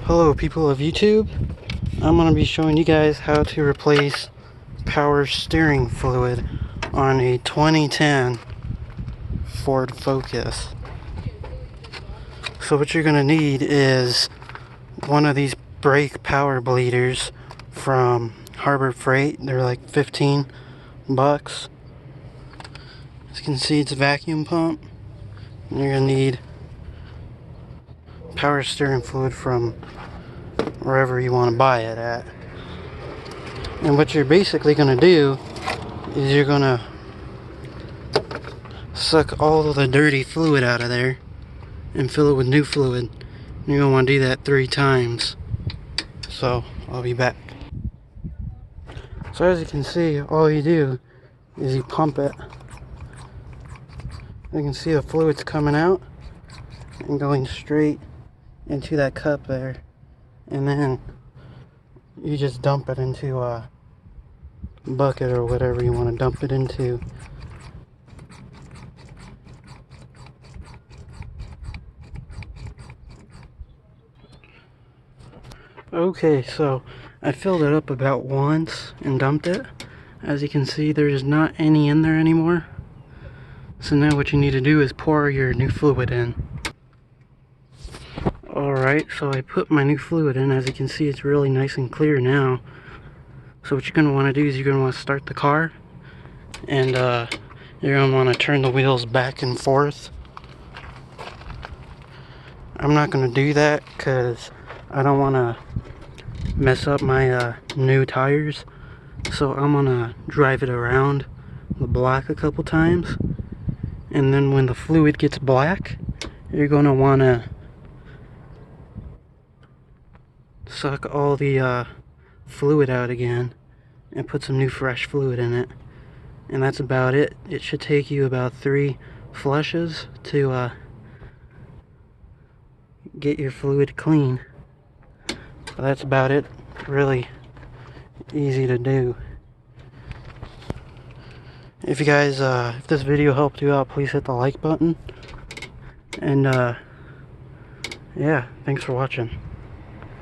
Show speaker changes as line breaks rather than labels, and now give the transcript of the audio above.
Hello people of YouTube, I'm going to be showing you guys how to replace power steering fluid on a 2010 Ford Focus. So what you're going to need is one of these brake power bleeders from Harbor Freight. They're like 15 bucks. As you can see, it's a vacuum pump. And you're going to need power steering fluid from wherever you want to buy it at. And what you're basically going to do is you're going to suck all of the dirty fluid out of there and fill it with new fluid. And you're going to want to do that 3 times. So I'll be back. So as you can see, all you do is you pump it. You can see the fluid's coming out and going straight into that cup there. And then you just dump it into a bucket or whatever you want to dump it into. Okay, so I filled it up about once and dumped it. As you can see, there's not any in there anymore. So now what you need to do is pour your new fluid in. Alright, so I put my new fluid in. As you can see, it's really nice and clear now. So what you're going to want to do is you're going to want to start the car. And you're going to want to turn the wheels back and forth. I'm not going to do that because I don't want to mess up my new tires. So I'm going to drive it around the block a couple times. And then when the fluid gets black, you're going to want to suck all the fluid out again and put some new fresh fluid in it. And that's about it. It should take you about 3 flushes to get your fluid clean. So that's about it. Really easy to do. If you guys, if this video helped you out, please hit the like button. And yeah, thanks for watching.